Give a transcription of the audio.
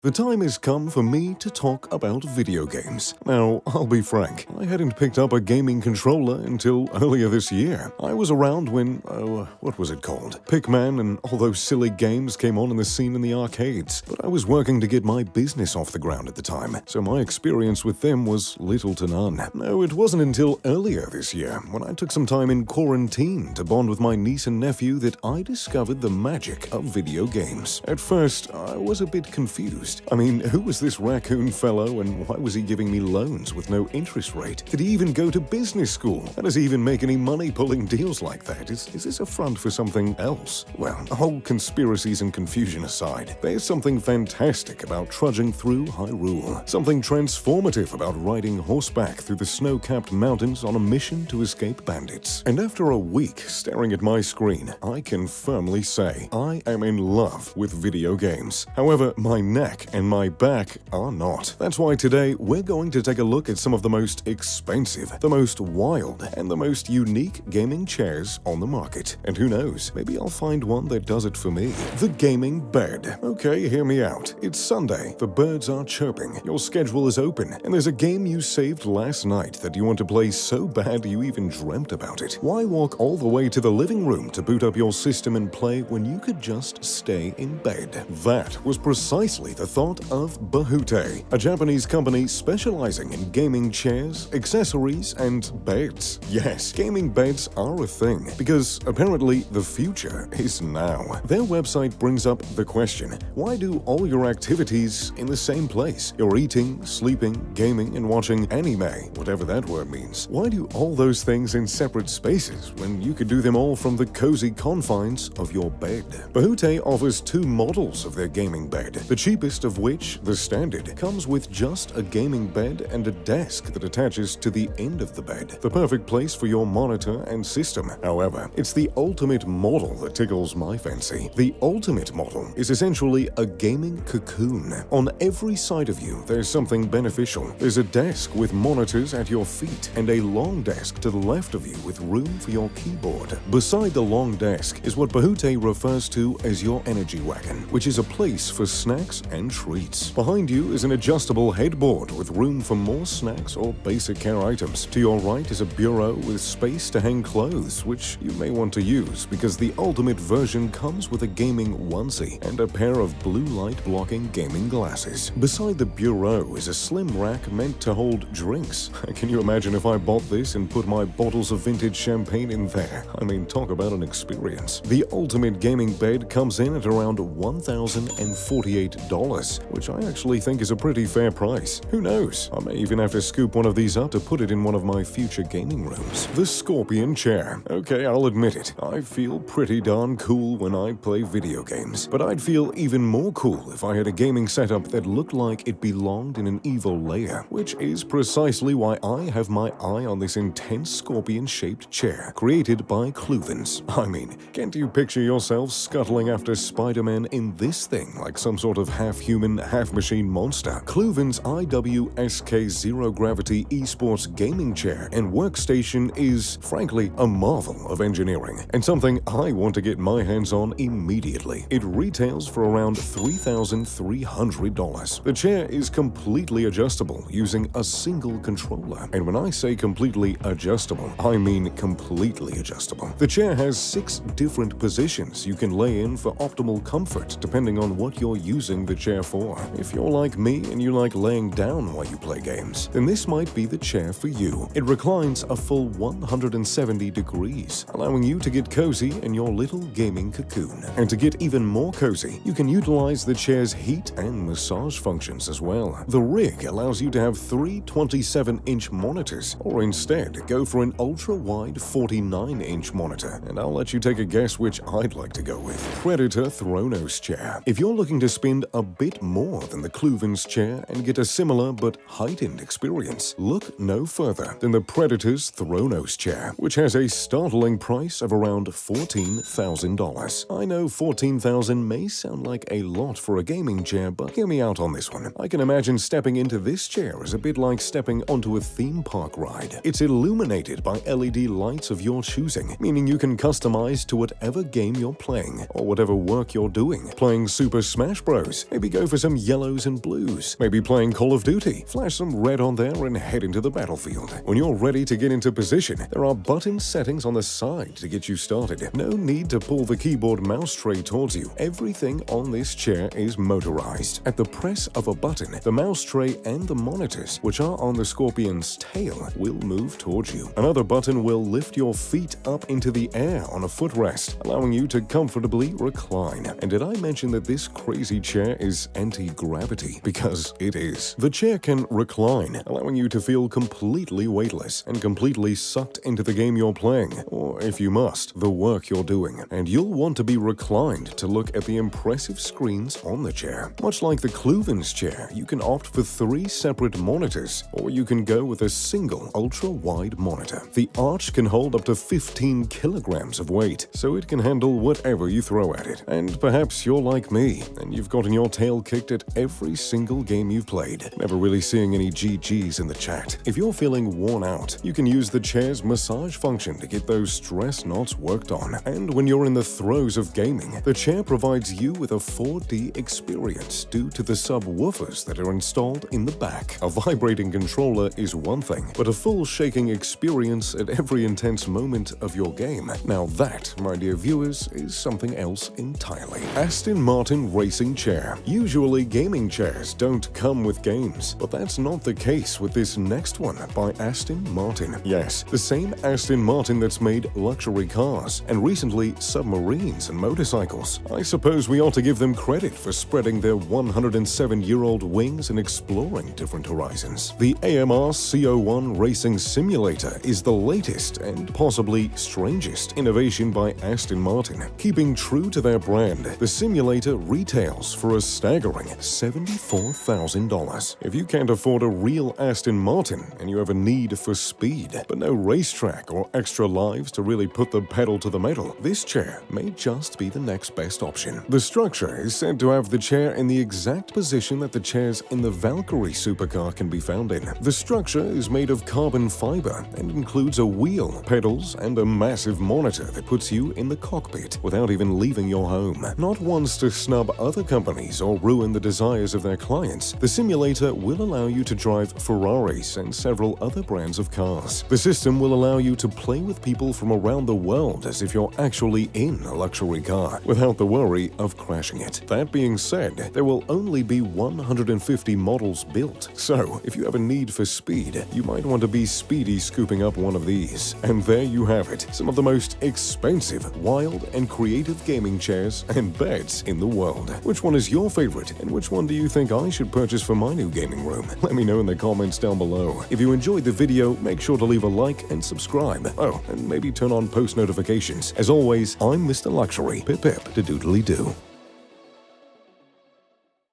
The time has come for me to talk about video games. Now, I'll be frank, I hadn't picked up a gaming controller until earlier this year. I was around when, what was it called? Pac-Man and all those silly games came on in the scene in the arcades, but I was working to get my business off the ground at the time, so my experience with them was little to none. No, it wasn't until earlier this year, when I took some time in quarantine to bond with my niece and nephew, that I discovered the magic of video games. At first, I was a bit confused. I mean, who was this raccoon fellow and why was he giving me loans with no interest rate? Did he even go to business school? And does he even make any money pulling deals like that? Is this a front for something else? Well, all conspiracies and confusion aside, there's something fantastic about trudging through Hyrule. Something transformative about riding horseback through the snow-capped mountains on a mission to escape bandits. And after a week staring at my screen, I can firmly say I am in love with video games. However, my neck and my back are not. That's why today we're going to take a look at some of the most expensive, the most wild, and the most unique gaming chairs on the market. And who knows, maybe I'll find one that does it for me. The gaming bed. Okay, hear me out. It's Sunday, the birds are chirping, your schedule is open, and there's a game you saved last night that you want to play so bad you even dreamt about it. Why walk all the way to the living room to boot up your system and play when you could just stay in bed? That was precisely the thought of Bahute, a Japanese company specializing in gaming chairs, accessories, and beds. Yes, gaming beds are a thing, because apparently the future is now. Their website brings up the question, why do all your activities in the same place? You're eating, sleeping, gaming, and watching anime, whatever that word means. Why do all those things in separate spaces when you could do them all from the cozy confines of your bed? Bahute offers two models of their gaming bed, the cheapest of which, the standard, comes with just a gaming bed and a desk that attaches to the end of the bed, the perfect place for your monitor and system. However, it's the ultimate model that tickles my fancy. The ultimate model is essentially a gaming cocoon. On every side of you, there's something beneficial. There's a desk with monitors at your feet, and a long desk to the left of you with room for your keyboard. Beside the long desk is what Bahute refers to as your energy wagon, which is a place for snacks and treats. Behind you is an adjustable headboard with room for more snacks or basic care items. To your right is a bureau with space to hang clothes, which you may want to use because the ultimate version comes with a gaming onesie and a pair of blue light blocking gaming glasses. Beside the bureau is a slim rack meant to hold drinks. Can you imagine if I bought this and put my bottles of vintage champagne in there? I mean, talk about an experience. The ultimate gaming bed comes in at around $1,048, which I actually think is a pretty fair price. Who knows? I may even have to scoop one of these up to put it in one of my future gaming rooms. The Scorpion Chair. Okay, I'll admit it. I feel pretty darn cool when I play video games, but I'd feel even more cool if I had a gaming setup that looked like it belonged in an evil lair, which is precisely why I have my eye on this intense scorpion-shaped chair created by Kluvens. I mean, can't you picture yourself scuttling after Spider-Man in this thing like some sort of half-human, half-machine monster? Kluvens IWSK Zero Gravity Esports gaming chair and workstation is, frankly, a marvel of engineering, and something I want to get my hands on immediately. It retails for around $3,300. The chair is completely adjustable using a single controller. And when I say completely adjustable, I mean completely adjustable. The chair has 6 different positions you can lay in for optimal comfort depending on what you're using the chair for. If you're like me and you like laying down while you play games, then this might be the chair for you. It reclines a full 170 degrees, allowing you to get cozy in your little gaming cocoon. And to get even more cozy, you can utilize the chair's heat and massage functions as well. The rig allows you to have 3 27-inch monitors, or instead go for an ultra-wide 49-inch monitor. And I'll let you take a guess which I'd like to go with. Predator Thronos Chair. If you're looking to spend a bit more than the Kluvens chair and get a similar but heightened experience, look no further than the Predator's Thronos chair, which has a startling price of around $14,000. I know $14,000 may sound like a lot for a gaming chair, but hear me out on this one. I can imagine stepping into this chair as a bit like stepping onto a theme park ride. It's illuminated by LED lights of your choosing, meaning you can customize to whatever game you're playing or whatever work you're doing. Playing Super Smash Bros. Maybe go for some yellows and blues. Maybe playing Call of Duty. Flash some red on there and head into the battlefield. When you're ready to get into position, there are button settings on the side to get you started. No need to pull the keyboard mouse tray towards you. Everything on this chair is motorized. At the press of a button, the mouse tray and the monitors, which are on the Scorpion's tail, will move towards you. Another button will lift your feet up into the air on a footrest, allowing you to comfortably recline. And did I mention that this crazy chair is anti-gravity? Because it is. The chair can recline, allowing you to feel completely weightless and completely sucked into the game you're playing, or if you must, the work you're doing. And you'll want to be reclined to look at the impressive screens on the chair. Much like the Kluvens chair, you can opt for 3 separate monitors, or you can go with a single ultra-wide monitor. The Arch can hold up to 15 kilograms of weight, so it can handle whatever you throw at it. And perhaps you're like me, and you've gotten your tail kicked at every single game you've played, never really seeing any GGs in the chat. If you're feeling worn out, you can use the chair's massage function to get those stress knots worked on. And when you're in the throes of gaming, the chair provides you with a 4D experience due to the subwoofers that are installed in the back. A vibrating controller is one thing, but a full shaking experience at every intense moment of your game. Now that, my dear viewers, is something else entirely. Aston Martin Racing Chair. Usually gaming chairs don't come with games, but that's not the case with this next one by Aston Martin. Yes, the same Aston Martin that's made luxury cars, and recently submarines and motorcycles. I suppose we ought to give them credit for spreading their 107-year-old wings and exploring different horizons. The AMR CO1 Racing Simulator is the latest and possibly strangest innovation by Aston Martin. Keeping true to their brand, the simulator retails for a staggering $74,000. If you can't afford a real Aston Martin and you have a need for speed, but no racetrack or extra lives to really put the pedal to the metal, this chair may just be the next best option. The structure is said to have the chair in the exact position that the chairs in the Valkyrie supercar can be found in. The structure is made of carbon fiber and includes a wheel, pedals, and a massive monitor that puts you in the cockpit without even leaving your home. Not ones to snub other companies or ruin the desires of their clients, the simulator will allow you to drive Ferraris and several other brands of cars. The system will allow you to play with people from around the world as if you're actually in a luxury car, without the worry of crashing it. That being said, there will only be 150 models built, so if you have a need for speed, you might want to be speedy scooping up one of these. And there you have it, some of the most expensive, wild, and creative gaming chairs and beds in the world. Which one is your favorite, and which one do you think I should purchase for my new gaming room? Let me know in the comments down below. If you enjoyed the video, make sure to leave a like and subscribe. Oh, and maybe turn on post notifications. As always, I'm Mr. Luxury. Pip pip to doodly doo.